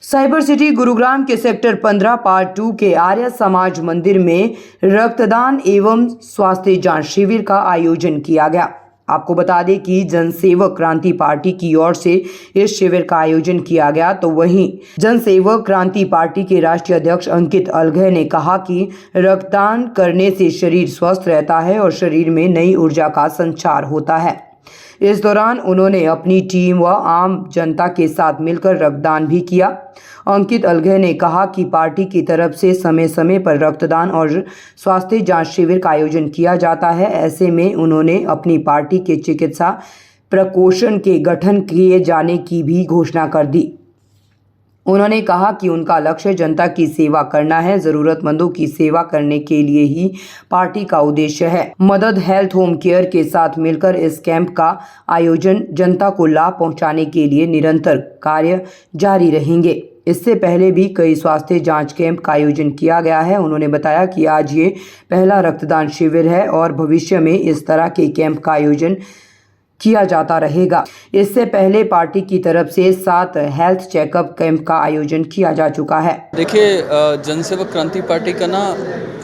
Cyber city Gurugram के sector 15 part 2 के आर्य समाज मंदिर में रक्तदान एवं स्वास्थ्य जांच शिविर का आयोजन किया गया। आपको बता दें कि जनसेवक क्रांति पार्टी की ओर से इस शिविर का आयोजन किया गया। तो वहीं जनसेवक क्रांति पार्टी के राष्ट्रीय अध्यक्ष अंकित अलघे ने कहा कि रक्तदान करने से शरीर स्वस्थ रहता है और शरीर में नई ऊर्जा का संचार होता है। इस दौरान उन्होंने अपनी टीम व आम जनता के साथ मिलकर रक्तदान भी किया। अंकित अलघे ने कहा कि पार्टी की तरफ से समय समय पर रक्तदान और स्वास्थ्य जांच शिविर का आयोजन किया जाता है। ऐसे में उन्होंने अपनी पार्टी के चिकित्सा प्रकोष्ठ के गठन किए जाने की भी घोषणा कर दी। उन्होंने कहा कि उनका लक्ष्य जनता की सेवा करना है। जरूरतमंदों की सेवा करने के लिए ही पार्टी का उद्देश्य है। मदद हेल्थ होम केयर के साथ मिलकर इस कैंप का आयोजन जनता को लाभ पहुंचाने के लिए निरंतर कार्य जारी रहेंगे। इससे पहले भी कई स्वास्थ्य जांच कैंप का आयोजन किया गया है। उन्होंने बताया कि आज ये पहला रक्तदान शिविर है और भविष्य में इस तरह के कैंप का आयोजन किया जाता रहेगा। इससे पहले पार्टी की तरफ से 7 हेल्थ चेकअप कैंप का आयोजन किया जा चुका है। देखिए, जनसेवक क्रांति पार्टी का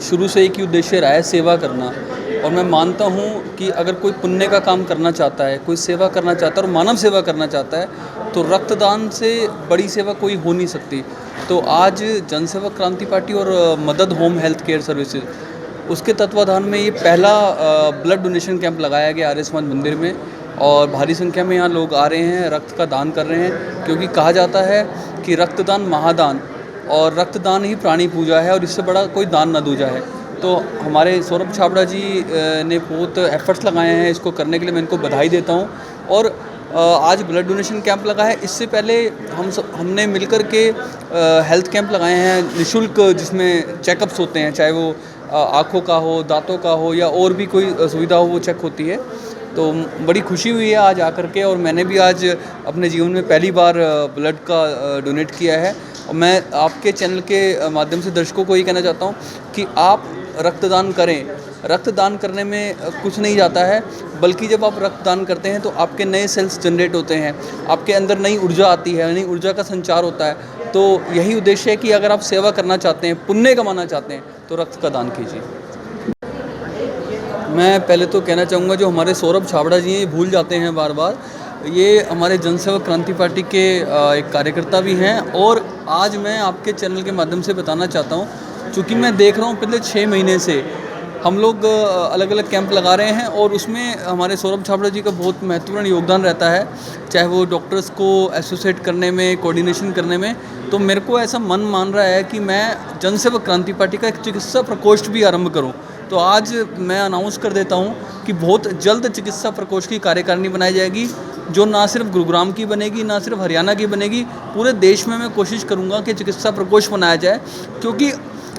शुरू से एक ही उद्देश्य रहा है, सेवा करना। और मैं मानता हूँ कि अगर कोई पुण्य का काम करना चाहता है, कोई सेवा करना चाहता है और मानव सेवा करना चाहता है, तो रक्तदान से बड़ी सेवा कोई हो नहीं सकती। तो आज जनसेवक क्रांति पार्टी और मदद होम हेल्थ केयर सर्विसेज, उसके तत्वाधान में ये पहला ब्लड डोनेशन कैंप लगाया गया आर्य समाज मंदिर में। और भारी संख्या में यहाँ लोग आ रहे हैं, रक्त का दान कर रहे हैं, क्योंकि कहा जाता है कि रक्तदान महादान और रक्तदान ही प्राणी पूजा है और इससे बड़ा कोई दान न दूजा है। तो हमारे सौरभ छाबड़ा जी ने बहुत एफर्ट्स लगाए हैं इसको करने के लिए, मैं इनको बधाई देता हूँ। और आज ब्लड डोनेशन कैंप लगा है। इससे पहले हमने मिलकर के हेल्थ कैंप लगाए हैं निःशुल्क, जिसमें चेकअप्स होते हैं, चाहे वो आँखों का हो, दांतों का हो या और भी कोई सुविधा हो, वो चेक होती है। तो बड़ी खुशी हुई है आज आकर के, और मैंने भी आज अपने जीवन में पहली बार ब्लड का डोनेट किया है। और मैं आपके चैनल के माध्यम से दर्शकों को ये कहना चाहता हूँ कि आप रक्तदान करें। रक्तदान करने में कुछ नहीं जाता है, बल्कि जब आप रक्तदान करते हैं तो आपके नए सेल्स जनरेट होते हैं, आपके अंदर नई ऊर्जा आती है, नई ऊर्जा का संचार होता है। तो यही उद्देश्य है कि अगर आप सेवा करना चाहते हैं, पुण्य कमाना चाहते हैं, तो रक्त का दान कीजिए। मैं पहले तो कहना चाहूँगा, जो हमारे सौरभ छाबड़ा जी हैं, ये भूल जाते हैं बार बार, ये हमारे जनसेवक क्रांति पार्टी के एक कार्यकर्ता भी हैं। और आज मैं आपके चैनल के माध्यम से बताना चाहता हूँ, चूँकि मैं देख रहा हूँ पिछले 6 महीने से हम लोग अलग अलग कैंप लगा रहे हैं और उसमें हमारे सौरभ छाबड़ा जी का बहुत महत्वपूर्ण योगदान रहता है, चाहे वो डॉक्टर्स को एसोसिएट करने में, कोऑर्डिनेशन करने में। तो मेरे को ऐसा मन मान रहा है कि मैं जनसेवक क्रांति पार्टी का एक चिकित्सा प्रकोष्ठ भी आरंभ करूं। तो आज मैं अनाउंस कर देता हूं कि बहुत जल्द चिकित्सा प्रकोष्ठ की कार्यकारिणी बनाई जाएगी, जो ना सिर्फ गुरुग्राम की बनेगी, ना सिर्फ हरियाणा की बनेगी, पूरे देश में मैं कोशिश करूँगा कि चिकित्सा प्रकोष्ठ बनाया जाए। क्योंकि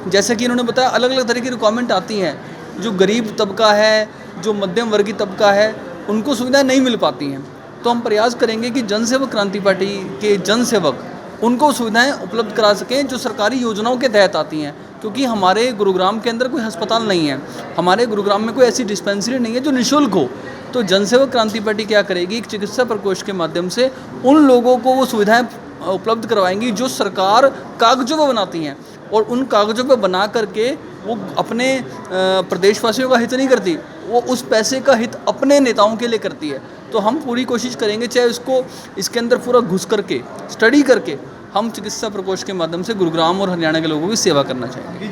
जैसा कि इन्होंने बताया, अलग अलग तरह की रिक्वायरमेंट आती हैं। जो गरीब तबका है, जो मध्यम वर्गीय तबका है, उनको सुविधाएं नहीं मिल पाती हैं। तो हम प्रयास करेंगे कि जनसेवक क्रांति पार्टी के जनसेवक उनको सुविधाएं उपलब्ध करा सकें जो सरकारी योजनाओं के तहत आती हैं। क्योंकि हमारे गुरुग्राम के अंदर कोई अस्पताल नहीं है, हमारे गुरुग्राम में कोई ऐसी डिस्पेंसरी नहीं है जो निःशुल्क हो। तो जनसेवक क्रांति पार्टी क्या करेगी, एक चिकित्सा प्रकोष्ठ के माध्यम से उन लोगों को वो सुविधाएँ उपलब्ध करवाएंगी जो सरकार कागजों पर बनाती हैं। और उन कागजों पर बना करके वो अपने प्रदेशवासियों का हित नहीं करती, वो उस पैसे का हित अपने नेताओं के लिए करती है। तो हम पूरी कोशिश करेंगे, चाहे उसको इसके अंदर पूरा घुस करके स्टडी करके हम चिकित्सा प्रकोष्ठ के माध्यम से गुरुग्राम और हरियाणा के लोगों की सेवा करना चाहेंगे।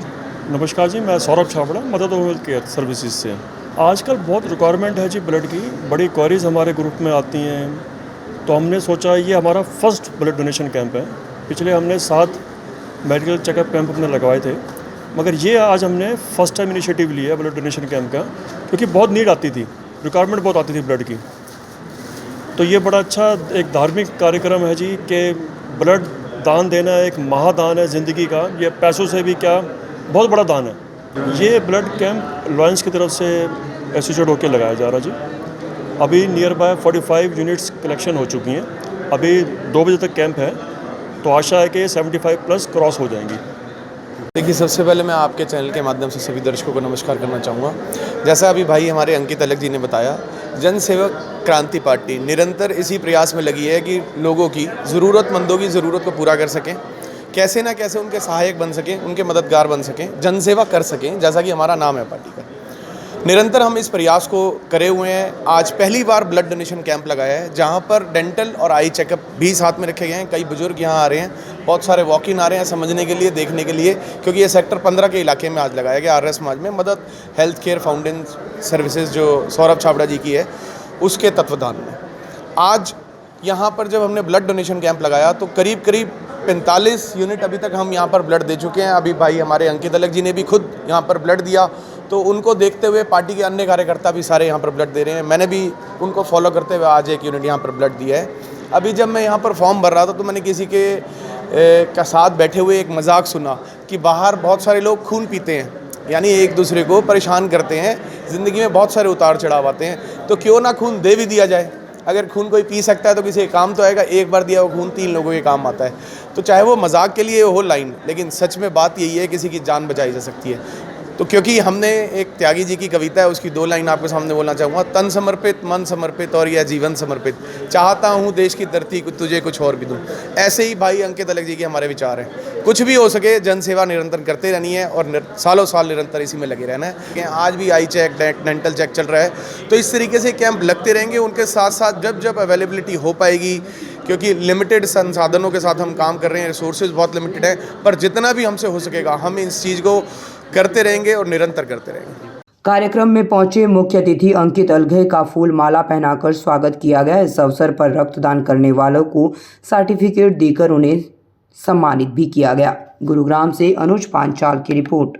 नमस्कार जी, मैं सौरभ छाबड़ा, मदद होम हेल्थ केयर सर्विसेज से। आजकल बहुत रिक्वायरमेंट है जी ब्लड की, बड़ी क्वारीज हमारे ग्रुप में आती हैं। तो हमने सोचा ये हमारा फर्स्ट ब्लड डोनेशन कैंप है। पिछले हमने 7 मेडिकल चेकअप कैंप अपने लगवाए थे, मगर ये आज हमने फर्स्ट टाइम इनिशिएटिव लिया ब्लड डोनेशन कैंप का, क्योंकि बहुत नीड आती थी, रिक्वायरमेंट बहुत आती थी ब्लड की। तो ये बड़ा अच्छा एक धार्मिक कार्यक्रम है जी कि ब्लड दान देना एक महादान है ज़िंदगी का, ये पैसों से भी क्या बहुत बड़ा दान है। ये ब्लड कैंप लॉयंस की तरफ से एसोसिएट होकर लगाया जा रहा है जी। अभी नियर बाय 45 यूनिट्स कलेक्शन हो चुकी हैं। अभी 2 बजे तक कैंप है, तो आशा है कि 75+ क्रॉस हो जाएंगी। देखिए, सबसे पहले मैं आपके चैनल के माध्यम से सभी दर्शकों को नमस्कार करना चाहूँगा। जैसा अभी भाई हमारे अंकित अलघ जी ने बताया, जनसेवक क्रांति पार्टी निरंतर इसी प्रयास में लगी है कि लोगों की ज़रूरतमंदों की ज़रूरत को पूरा कर सकें। कैसे ना कैसे उनके सहायक बन सकें, उनके मददगार बन सकें, जनसेवा कर सकें, जैसा कि हमारा नाम है पार्टी का। निरंतर हम इस प्रयास को करे हुए हैं। आज पहली बार ब्लड डोनेशन कैंप लगाया है, जहां पर डेंटल और आई चेकअप भी साथ में रखे गए हैं। कई बुजुर्ग यहां आ रहे हैं, बहुत सारे वॉक इन आ रहे हैं समझने के लिए, देखने के लिए, क्योंकि ये सेक्टर 15 के इलाके में आज लगाया गया आर्य समाज में। मदद हेल्थ केयर फाउंडेशन सर्विसेज जो सौरभ छाबड़ा जी की है, उसके तत्वाधान में आज यहाँ पर जब हमने ब्लड डोनेशन कैंप लगाया तो करीब 45 यूनिट अभी तक हम यहाँ पर ब्लड दे चुके हैं। अभी भाई हमारे अंकित अलग जी ने भी खुद यहाँ पर ब्लड दिया, तो उनको देखते हुए पार्टी के अन्य कार्यकर्ता भी सारे यहाँ पर ब्लड दे रहे हैं। मैंने भी उनको फॉलो करते हुए आज 1 यूनिट यहाँ पर ब्लड दिया है। अभी जब मैं यहाँ पर फॉर्म भर रहा था तो मैंने किसी के साथ बैठे हुए एक मजाक सुना कि बाहर बहुत सारे लोग खून पीते हैं, यानी एक दूसरे को परेशान करते हैं, ज़िंदगी में बहुत सारे उतार चढ़ाव आते हैं, तो क्यों ना खून दे भी दिया जाए। अगर खून कोई पी सकता है तो किसी के काम तो आएगा। एक बार दिया हुआ खून 3 लोगों के काम आता है। तो चाहे वो मजाक के लिए हो लाइन, लेकिन सच में बात यही है, किसी की जान बचाई जा सकती है। तो क्योंकि हमने एक त्यागी जी की कविता है, उसकी 2 लाइन आपके सामने बोलना चाहूँगा। तन समर्पित, मन समर्पित और यह जीवन समर्पित, चाहता हूँ देश की धरती को तुझे कुछ और भी दूँ। ऐसे ही भाई अंकित अलग जी के हमारे विचार हैं। कुछ भी हो सके जन सेवा निरंतर करते रहनी है और सालों साल निरंतर इसी में लगे रहना है। आज भी आई चेक, डेंटल चेक चल रहा है, तो इस तरीके से कैंप लगते रहेंगे। उनके साथ साथ जब अवेलेबिलिटी हो पाएगी, क्योंकि लिमिटेड संसाधनों के साथ हम काम कर रहे हैं, रिसोर्सेज बहुत लिमिटेड है, पर जितना भी हमसे हो सकेगा हम इस चीज़ को करते रहेंगे और निरंतर करते रहेंगे। कार्यक्रम में पहुंचे मुख्य अतिथि अंकित अलघे का फूल माला पहनाकर स्वागत किया गया। इस अवसर पर रक्तदान करने वालों को सर्टिफिकेट देकर उन्हें सम्मानित भी किया गया। गुरुग्राम से अनुज पांचाल की रिपोर्ट।